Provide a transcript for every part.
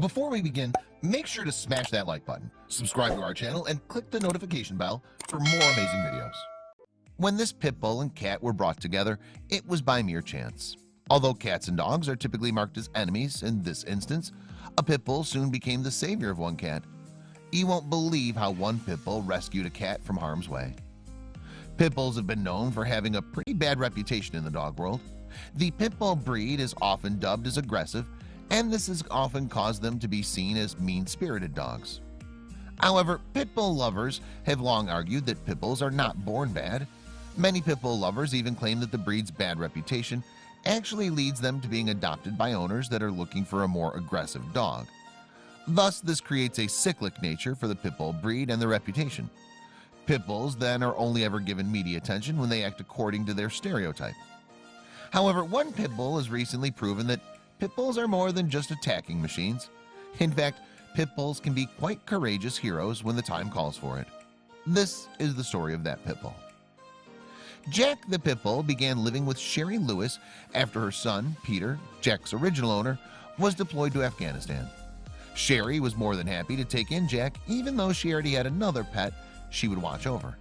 Before we begin, make sure to smash that like button, subscribe to our channel, and click the notification bell for more amazing videos. When this pit bull and cat were brought together, it was by mere chance. Although cats and dogs are typically marked as enemies, in this instance, a pit bull soon became the savior of one cat. You won't believe how one pit bull rescued a cat from harm's way. Pit bulls have been known for having a pretty bad reputation in the dog world. The pit bull breed is often dubbed as aggressive, and this has often caused them to be seen as mean-spirited dogs. However, pit bull lovers have long argued that pit bulls are not born bad. Many pit bull lovers even claim that the breed's bad reputation actually leads them to being adopted by owners that are looking for a more aggressive dog. Thus, this creates a cyclic nature for the pit bull breed and their reputation. Pit bulls then are only ever given media attention when they act according to their stereotype. However, one pit bull has recently proven that pit bulls are more than just attacking machines. In fact, pit bulls can be quite courageous heroes when the time calls for it. This is the story of that pit bull. Jack the pit bull began living with Sherry Lewis after her son, Peter, Jack's original owner, was deployed to Afghanistan. Sherry was more than happy to take in Jack, even though she already had another pet she would watch over.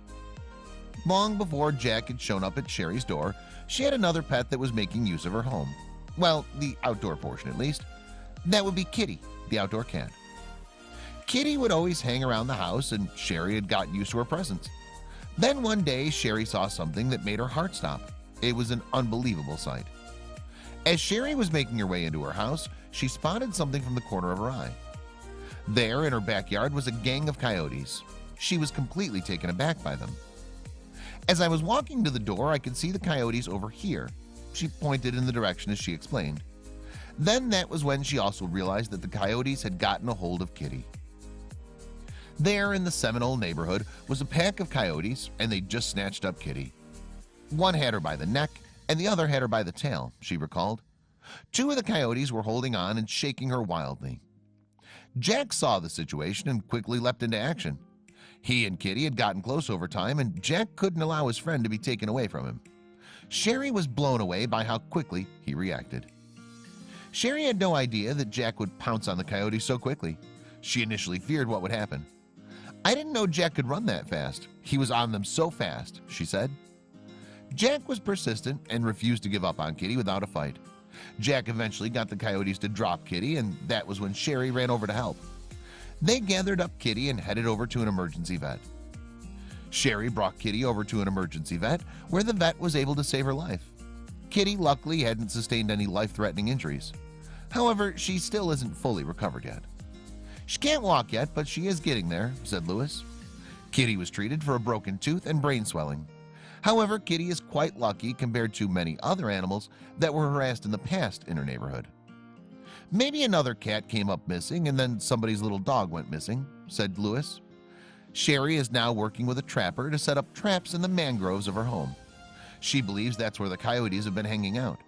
Long before Jack had shown up at Sherry's door, she had another pet that was making use of her home. Well, the outdoor portion at least. That would be Kitty, the outdoor cat. Kitty would always hang around the house, and Sherry had gotten used to her presence. Then one day, Sherry saw something that made her heart stop. It was an unbelievable sight. As Sherry was making her way into her house, she spotted something from the corner of her eye. There in her backyard was a gang of coyotes. She was completely taken aback by them. As I was walking to the door, I could see the coyotes over here. She pointed in the direction as she explained. Then that was when she also realized that the coyotes had gotten a hold of Kitty. There in the Seminole neighborhood was a pack of coyotes, and they just snatched up Kitty. One had her by the neck and the other had her by the tail, she recalled. Two of the coyotes were holding on and shaking her wildly. Jack saw the situation and quickly leapt into action. He and Kitty had gotten close over time, and Jack couldn't allow his friend to be taken away from him. Sherry was blown away by how quickly he reacted. Sherry had no idea that Jack would pounce on the coyotes so quickly. She initially feared what would happen. "I didn't know Jack could run that fast. He was on them so fast," she said. Jack was persistent and refused to give up on Kitty without a fight. Jack eventually got the coyotes to drop Kitty, and that was when Sherry ran over to help. They gathered up Kitty and headed over to an emergency vet. Sherry brought Kitty over to an emergency vet, where the vet was able to save her life. Kitty luckily hadn't sustained any life-threatening injuries. However, she still isn't fully recovered yet. "She can't walk yet, but she is getting there," said Lewis. Kitty was treated for a broken tooth and brain swelling. However, Kitty is quite lucky compared to many other animals that were harassed in the past in her neighborhood. "Maybe another cat came up missing, and then somebody's little dog went missing," said Lewis. Sherry is now working with a trapper to set up traps in the mangroves of her home. She believes that's where the coyotes have been hanging out.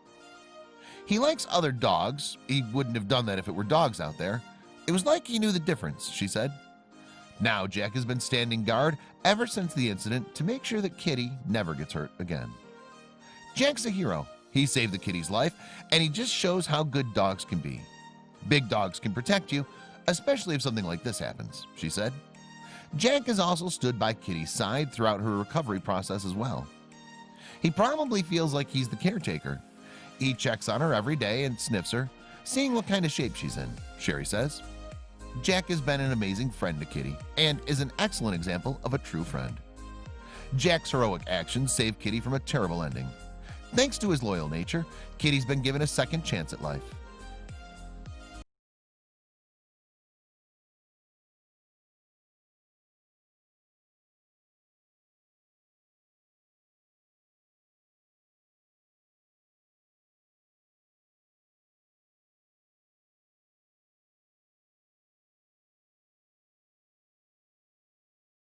"He likes other dogs. He wouldn't have done that if it were dogs out there. It was like he knew the difference," she said. Now Jack has been standing guard ever since the incident to make sure that Kitty never gets hurt again. Jack's a hero. He saved the kitty's life, and he just shows how good dogs can be. "Big dogs can protect you, especially if something like this happens," she said. Jack has also stood by Kitty's side throughout her recovery process as well. He probably feels like he's the caretaker. He checks on her every day and sniffs her, seeing what kind of shape she's in, Sherry says. Jack has been an amazing friend to Kitty and is an excellent example of a true friend. Jack's heroic actions saved Kitty from a terrible ending. Thanks to his loyal nature, Kitty's been given a second chance at life.